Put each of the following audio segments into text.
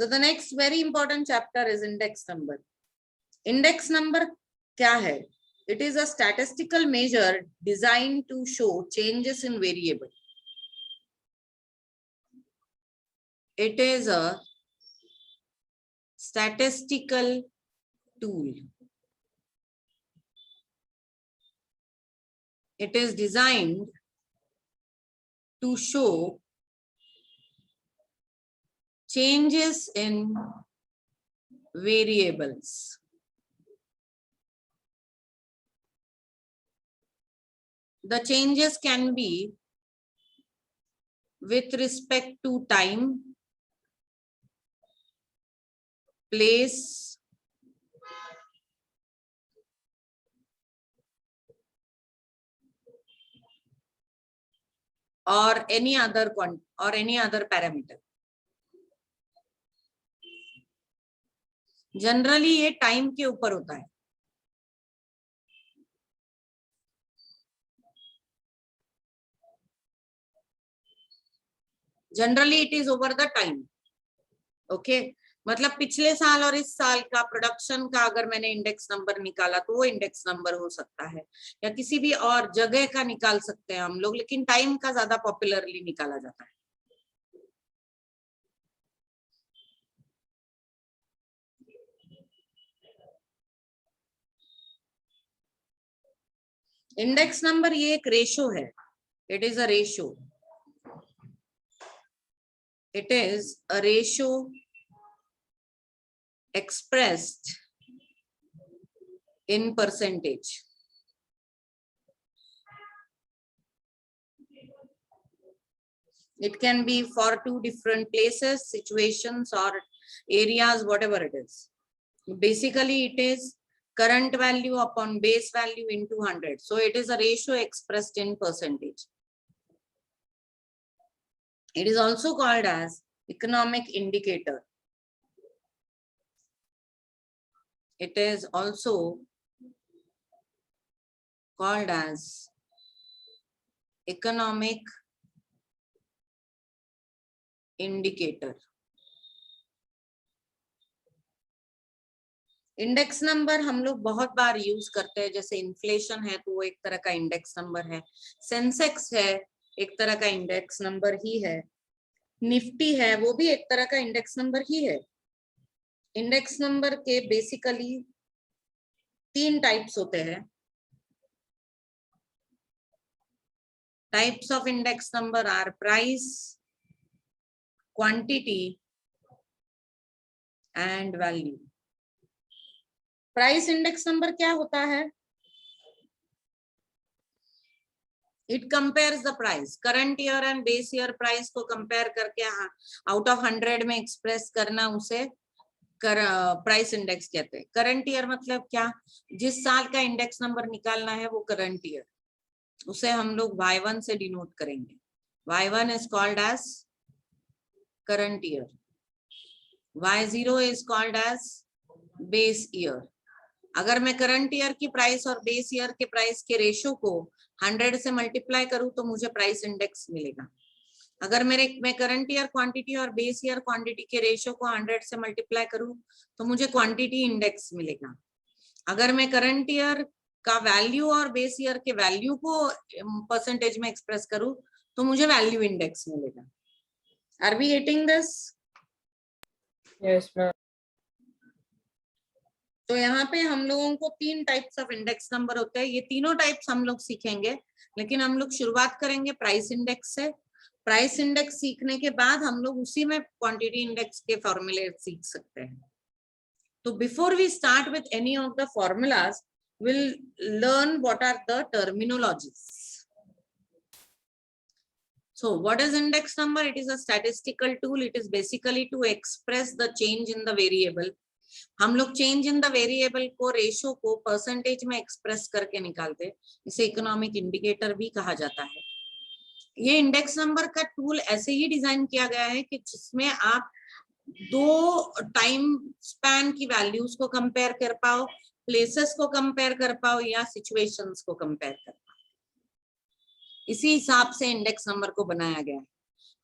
So the next very important chapter is index number. Index number क्या है? It is a statistical measure designed to show changes in variable. It is a statistical tool. It is designed to show changes in variables. The changes can be with respect to time, place, or any other parameter. Generally ये time के ऊपर होता है. Generally it is over the time. Okay, मतलब पिछले साल और इस साल का प्रोडक्शन का अगर मैंने इंडेक्स नंबर निकाला तो वो इंडेक्स नंबर हो सकता है, या किसी भी और जगह का निकाल सकते हैं हम लोग, लेकिन टाइम का ज्यादा पॉपुलरली निकाला जाता है. इंडेक्स नंबर ये एक रेशो है. It is a ratio. It is a ratio expressed in percentage. It can be for two different places, situations, or areas, whatever it is. Basically, it is current value upon base value into 100. So it is a ratio expressed in percentage. It is also called as economic indicator. It is also called as economic indicator. Index number हम लोग बहुत बार use करते हैं. जैसे inflation है तो वो एक तरह का इंडेक्स नंबर है. सेंसेक्स है एक तरह का इंडेक्स नंबर ही है. निफ्टी है वो भी एक तरह का इंडेक्स नंबर ही है. इंडेक्स नंबर के बेसिकली 3 टाइप्स होते हैं. Types of index number are price, quantity and value. Price index number क्या होता है? It compares the price. Current year and base year price को कंपेयर करके आउट ऑफ 100 में एक्सप्रेस करना, उसे प्राइस इंडेक्स कहते हैं. करंट ईयर मतलब क्या? जिस साल का इंडेक्स नंबर निकालना है वो करंट ईयर, उसे हम लोग Y1 से डिनोट करेंगे. Y1 is called as current year. Y0 is called as base year. अगर मैं करंट ईयर की प्राइस और बेस ईयर के प्राइस के रेशो को 100 से मल्टीप्लाई करूं तो मुझे प्राइस इंडेक्स मिलेगा. अगर मैं करंट ईयर क्वांटिटी और बेस ईयर क्वांटिटी के रेशो को 100 से मल्टीप्लाई करूं तो मुझे क्वांटिटी इंडेक्स मिलेगा. अगर मैं करंट ईयर का वैल्यू और बेस ईयर के वैल्यू को परसेंटेज में एक्सप्रेस करूं तो मुझे वैल्यू इंडेक्स मिलेगा. Are we getting this? Yes ma'am. तो यहाँ पे हम लोगों को 3 टाइप्स ऑफ इंडेक्स नंबर होते हैं. ये तीनों टाइप्स हम लोग सीखेंगे, लेकिन हम लोग शुरुआत करेंगे प्राइस इंडेक्स से. प्राइस इंडेक्स सीखने के बाद हम लोग उसी में क्वांटिटी इंडेक्स के फॉर्मूले सीख सकते हैं. तो before we start with any of the formulas, will learn what are the terminologies. So what is index number? It is a statistical tool. It is basically to express the change in the variable. हम लोग change in the variable को, ratio को percentage में express करके निकालते. इसे economic indicator भी कहा जाता है. ये इंडेक्स नंबर का टूल ऐसे ही डिजाइन किया गया है कि जिसमें आप 2 टाइम स्पैन की वैल्यूज को कंपेयर कर पाओ, प्लेसेस को कंपेयर कर पाओ, या सिचुएशंस को कंपेयर कर पाओ. इसी हिसाब से इंडेक्स नंबर को बनाया गया है.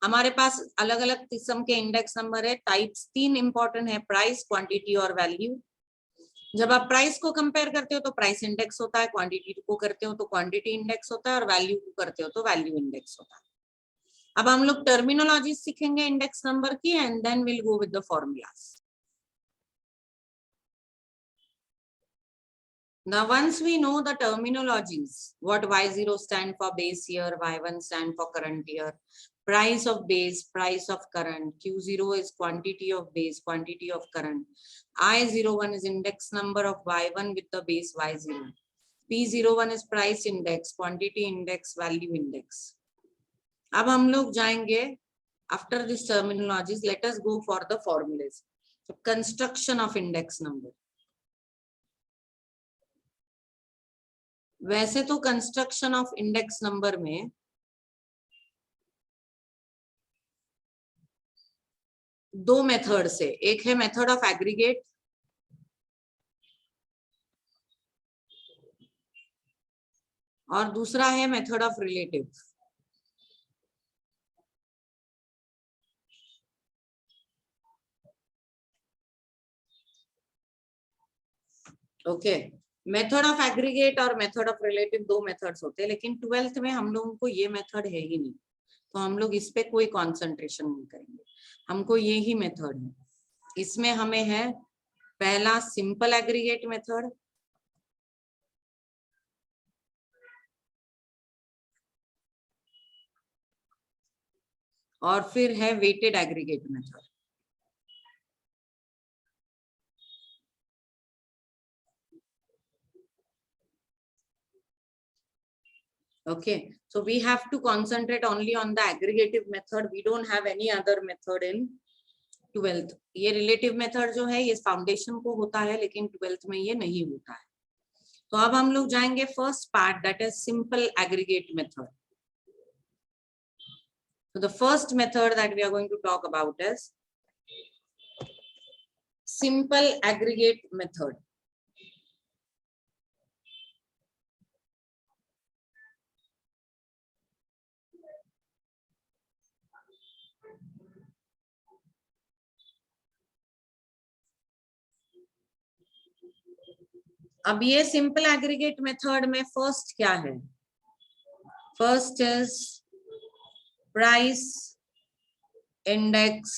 हमारे पास अलग अलग किस्म के इंडेक्स नंबर है। टाइप्स 3 इंपॉर्टेंट है, प्राइस, क्वांटिटी और वैल्यू। जब आप प्राइस को कंपेयर करते हो तो प्राइस इंडेक्स होता है, क्वांटिटी को करते हो तो क्वांटिटी इंडेक्स होता है, और वैल्यू को करते हो तो वैल्यू इंडेक्स होता है। अब हम लोग टर्मिनोलॉजी सीखेंगे इंडेक्स नंबर की, and then will go with the formulas. Now, once we know the terminologies, what Y0 stand for base year, Y1 stand for current year, price of base, price of current, Q0 is quantity of base, quantity of current, I01 is index number of Y1 with the base Y0, P01 is price index, quantity index, value index. अब हम लोग जाएंगे after this terminologies, let us go for the formulas. So, construction of index number. वैसे तो construction of index number में दो method से, एक है मेथड ऑफ एग्रीगेट और दूसरा है method of relative. Okay, method of aggregate और मेथड ऑफ रिलेटिव दो मेथड्स होते हैं, लेकिन 12th में हम लोगों को ये मेथड है ही नहीं, तो हम लोग इस पे कोई कंसंट्रेशन नहीं करेंगे, हमको ये ही मेथड है। इसमें हमें है पहला सिंपल एग्रीगेट मेथड, और फिर है weighted aggregate method. Okay, so we have to concentrate only on the aggregative method. We don't have any other method in 12th. ये relative method जो है ये foundation को होता है, लेकिन 12th में ये नहीं होता है। तो अब हम लोग जाएंगे first part, that is simple aggregate method. So the first method that we are going to talk about is simple aggregate method. अब ये सिंपल एग्रीगेट मेथड में फर्स्ट क्या है? First is price index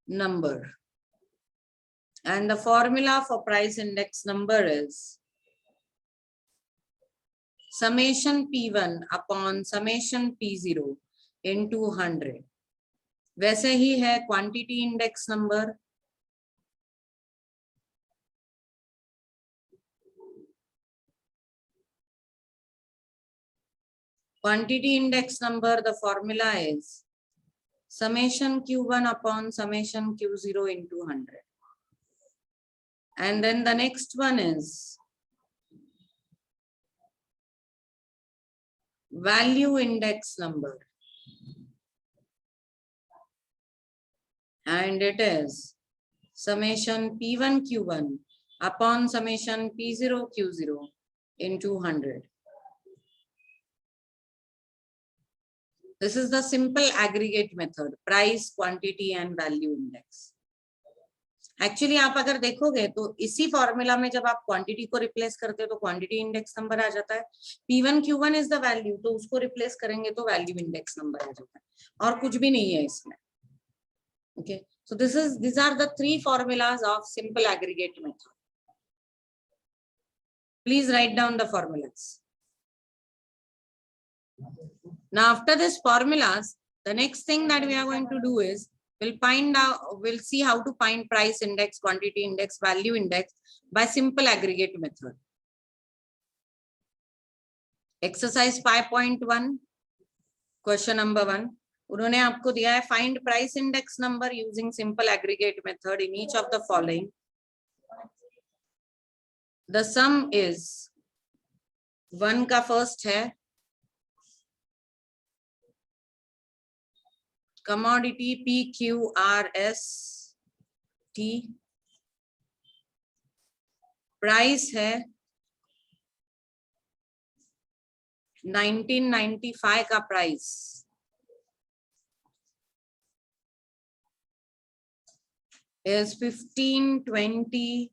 number, and the formula for price index number is summation P1 upon summation P0 into 100. वैसे ही है quantity index number, quantity index number, the formula is summation Q1 upon summation Q0 into 100. And then the next one is value index number, and it is summation P1 Q1 upon summation P0 Q0 into 100. This is the simple aggregate method, price, quantity and value index. Actually आप अगर देखोगे तो इसी formula में जब आप quantity को replace करते हो तो क्वांटिटी इंडेक्स नंबर आ जाता है, P1 Q1 is the value, तो उसको रिप्लेस करेंगे तो वैल्यू इंडेक्स नंबर आ जाता है, और कुछ भी नहीं है इसमें। Okay, so these are the three formulas of simple aggregate method. Please write down the formulas. Now after this formulas, the next thing that we are going to do is we'll see how to find price index, quantity index, value index by simple aggregate method. Exercise 5.1, question number 1. उन्होंने आपको दिया है find price index number using simple aggregate method in each of the following. The sum is 1 का first है commodity PQRS T, price है 1995 का price, is 15, 20,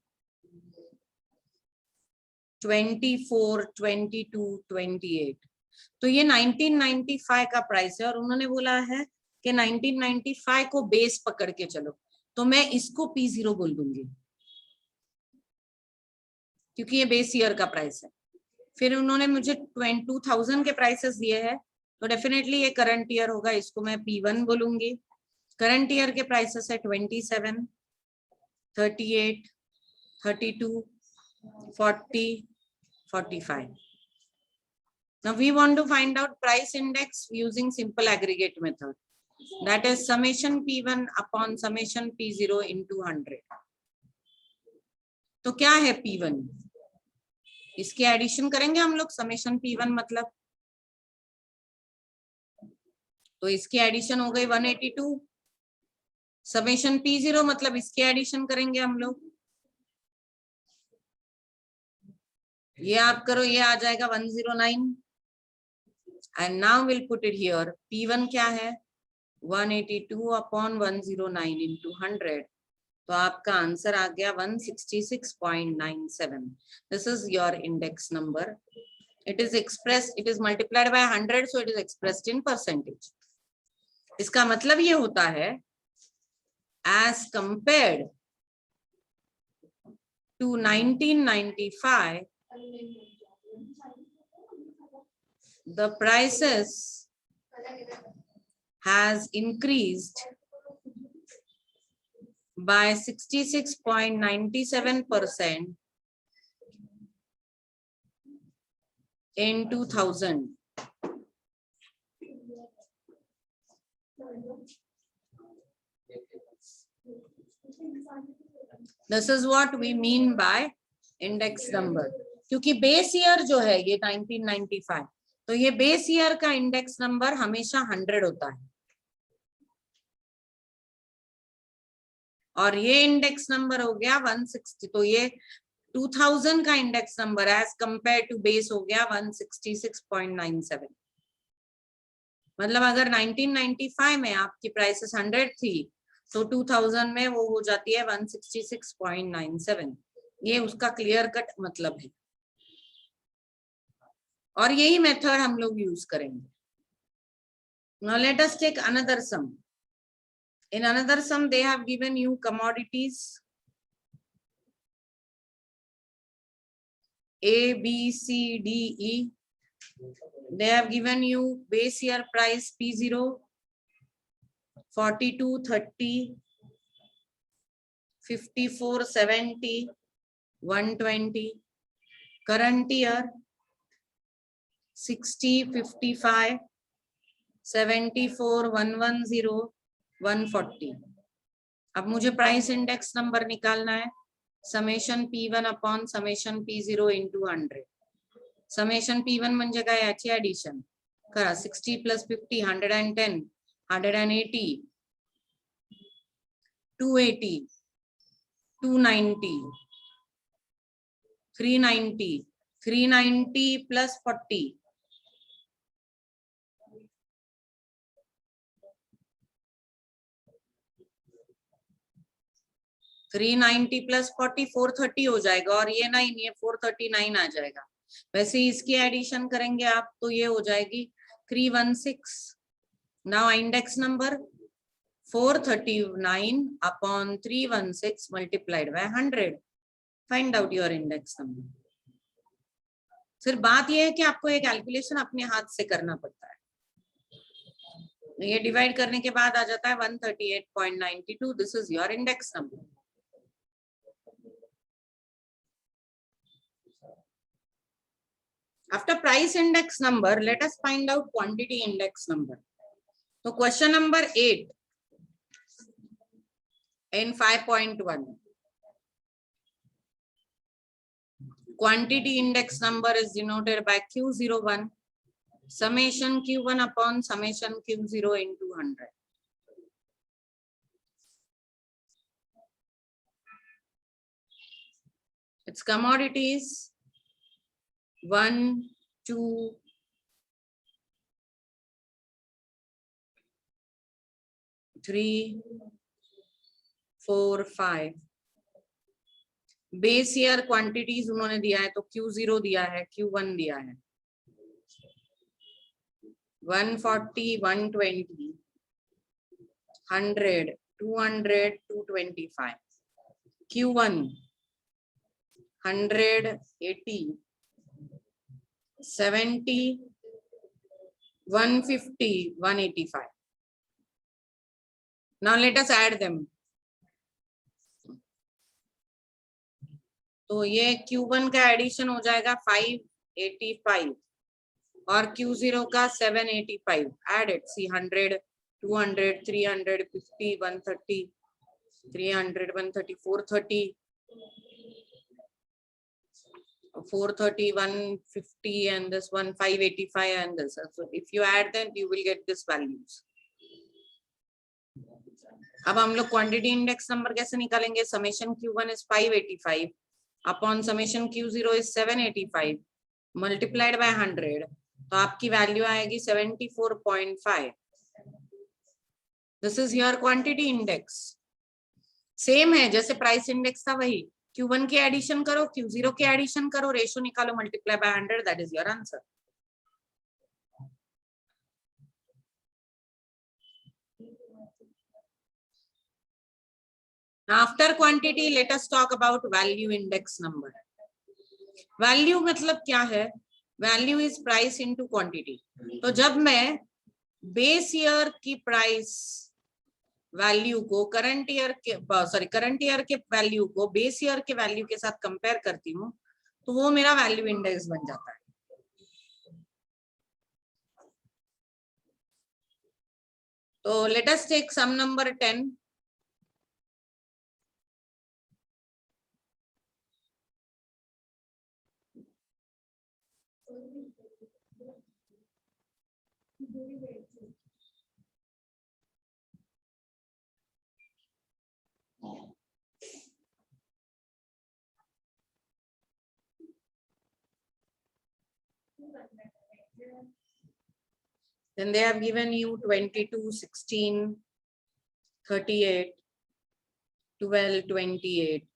24, 22, 28. तो ये 1995 का प्राइस है और उन्होंने बोला है कि 1995 को बेस पकड़ के चलो, तो मैं इसको P0 बोल दूंगी क्योंकि ये बेस ईयर का प्राइस है। फिर उन्होंने मुझे 2000 के प्राइसेस दिए हैं, तो डेफिनेटली ये करंट ईयर होगा, इसको मैं P1 बोलूंगी। करंट ईयर के प्राइसेस है 27, 38, 32, 40, 45. Now we want to find out price index using simple aggregate method. That is summation P1 upon summation P0 into 100. तो क्या है P1? इसके एडिशन करेंगे हम लोग, समेशन P1 मतलब, तो इसकी एडिशन हो गई 182। समेशन P0 मतलब इसके एडिशन करेंगे हम लोग, ये आप करो, ये आ जाएगा 109। And now will put it here. P1 क्या है? 182 अपॉन 109 इंटू 100, तो आपका आंसर आ गया 166.97. This is your index number. It is expressed, it is multiplied by 100, so it is expressed in percentage. इसका मतलब ये होता है as compared to 1995, the prices has increased by 66.97% in 2000. This is what we mean by index number. क्योंकि base year जो है ये 1995, तो ये बेस ईयर का इंडेक्स नंबर हमेशा 100 होता है, और ये इंडेक्स नंबर हो गया 160, तो ये 2000 का index number as compare to base हो गया 166.97. मतलब अगर 1995 में आपकी प्राइसेस 100 थी, तो 2000 में वो हो जाती है 166.97. ये उसका क्लियर कट मतलब है, और यही मेथड हम लोग यूज करेंगे. Now let us take another sum. In another sum they have given you commodities A, B, C, D, E. They have given you base year price P0, 42, 30, 54, 70, 120. Current year 60, 55, 74, 110, 140. अब मुझे price index number निकालना है. Summation P1 upon summation P0 into 100. Summation P1 म्हणजे काय, याची addition करा. 60 plus 50, 110, 180, 280, 290, 390, 390 plus 40, 390 plus 40, 430 हो जाएगा, और ये 9, ये 439 आ जाएगा. वैसे इसकी एडिशन करेंगे आप तो ये हो जाएगी 316. Now index number 439 upon 316 multiplied by 100. Find out your index number. सिर्फ बात यह है कि आपको एक कैलकुलेशन अपने हाथ से करना पड़ता है. ये डिवाइड करने के बाद आ जाता है 138.92. This is your index number. After price index number, let us find out quantity index number. So question number 8 in 5.1. Quantity index number is denoted by Q01, summation Q1 upon summation Q0 into 100. Its commodities 1, 2, 3, 4, 5. Base year quantities उन्होंने दिया है, तो Q0 दिया है, Q1 दिया है 140, 120, 100, 200, 225. Q1 100, 80, 70, 150, 185. Now let us add them. तो ये Q1 का एडिशन हो जाएगा 585 और Q0 का 785. Add it. See 100, 200, 300, 50, 130, 300, 130, 430, 430, 150, and this one 585, and this. So if you add them, you will get this values. अब हम लोग क्वांटिटी इंडेक्स नंबर कैसे निकालेंगे? Summation Q1 is 585 upon summation Q0 is 785 multiplied by 100, तो आपकी value आएगी 74.5. This is your quantity index. Same है जैसे प्राइस इंडेक्स था, वही Q1 के एडिशन करो, Q0 के एडिशन करो, रेशो निकालो, multiply by 100, that is your answer. After quantity, let us talk about value index number. Value मतलब क्या है? Value is price into quantity. तो जब मैं बेस ईयर की प्राइस वैल्यू को करंट ईयर के वैल्यू को बेस ईयर के वैल्यू के साथ कंपेयर करती हूँ, तो वो मेरा वैल्यू इंडेक्स बन जाता है. तो let us take sum number 10. Then they have given you 22, 16, 38, 12, 28.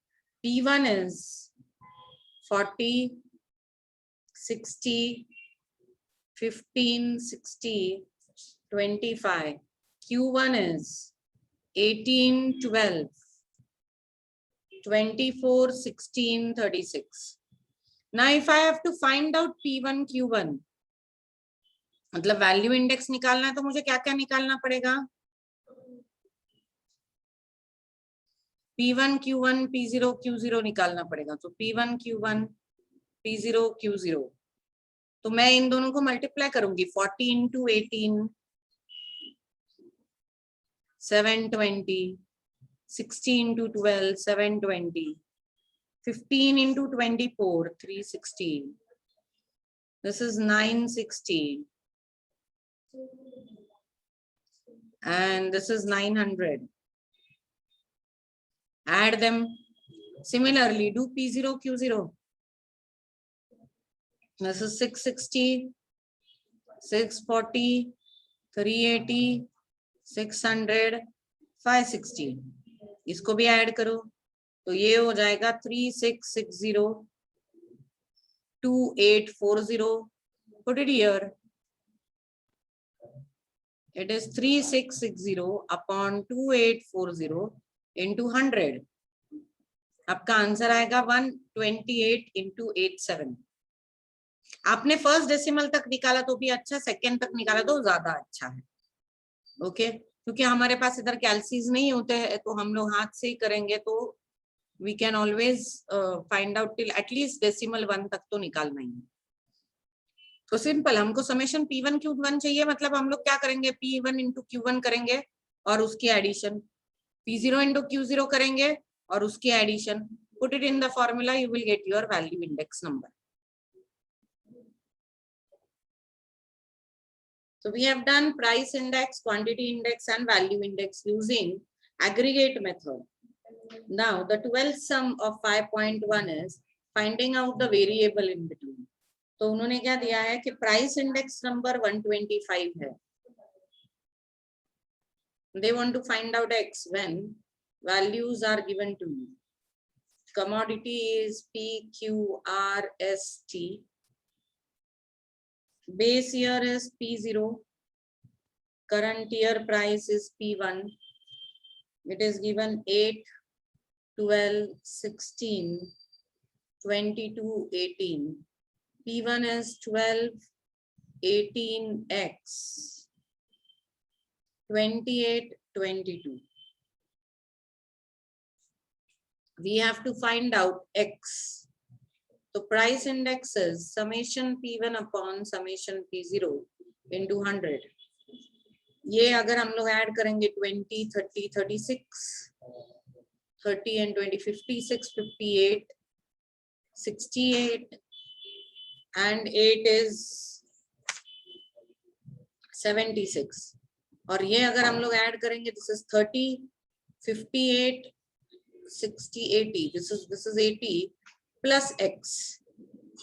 P1 is 40, 60, 15, 60, 25. Q1 is 18, 12, 24, 16, 36. Now if I have to find out P1, Q1, मतलब वैल्यू इंडेक्स निकालना है, तो मुझे क्या क्या निकालना पड़ेगा? P1, Q1, P0, Q0 निकालना पड़ेगा. तो P1, Q1, P0, Q0. तो मैं इन दोनों को मल्टीप्लाई करूंगी. 40 into 18, 720, 60 into 12, 720, 15 into 24, 360. This is 960. And this is 900. Add them. Similarly, do P0, Q0. This is 660, 640, 380, 600, 560. इसको भी ऐड करो, तो ये हो जाएगा 3660, 2840. Put it here. It is 3660 upon 2840 into 100. आपका आंसर आएगा 128 into 87. आपने फर्स्ट डेसिमल तक निकाला तो भी अच्छा, सेकेंड तक निकाला तो ज्यादा अच्छा है. ओके, क्योंकि हमारे पास इधर कैलसीज नहीं होते हैं, तो हम लोग हाथ से ही करेंगे, तो we can always find out till at least decimal 1 तक तो निकालना ही है. तो सिंपल, हमको समेशन P1 Q1 चाहिए, मतलब हम लोग क्या करेंगे? P1 into Q1 करेंगे और उसकी एडिशन, P0 into Q0 करेंगे और उसकी addition. Put it in the formula, you will get your value index number. So we have done price index, quantity index, and value index using aggregate method. Now the 12th sum of 5.1 is finding out the variable in between. तो उन्होंने क्या दिया है कि price index number 125 है. They want to find out X when values are given to you. Commodity is PQRST. Base year is P0. Current year price is P1. It is given 8, 12, 16, 22, 18. P1 is 12, 18x, 28, 22. We have to find out x. So price index is summation P1 upon summation P0 into 100. ये अगर हम लोग add करेंगे 20, 30, 36, 30 and 20, 56, 58, 68 and 8 is 76. और ये अगर हम लोग ऐड करेंगे, this is 30, 58, 60, 80. This is 80 plus x.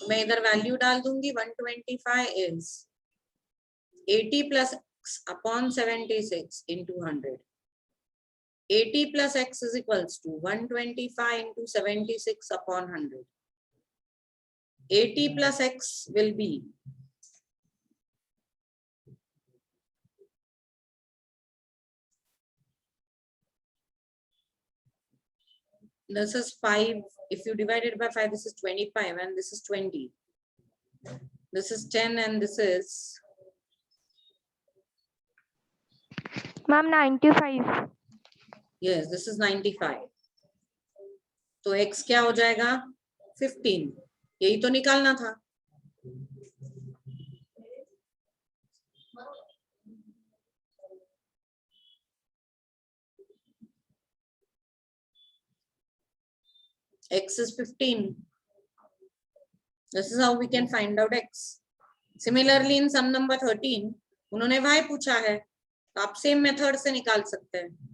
मैं इधर वैल्यू डाल दूंगी. 125 is 80 plus x upon 76 into 100. 80 plus x is equals to 125 into 76 upon 100. 80 plus x will be this is 5. If you divide it by 5, this is 25 and this is 20. This is 10 and this is Ma'am, 95. yes, this is 95. तो x क्या हो जाएगा? 15. यही तो निकालना था. X is 15. This is how we can find out x. Similarly, in sum number 13, उन्होंने y पूछा है, तो आप सेम मेथड से निकाल सकते हैं.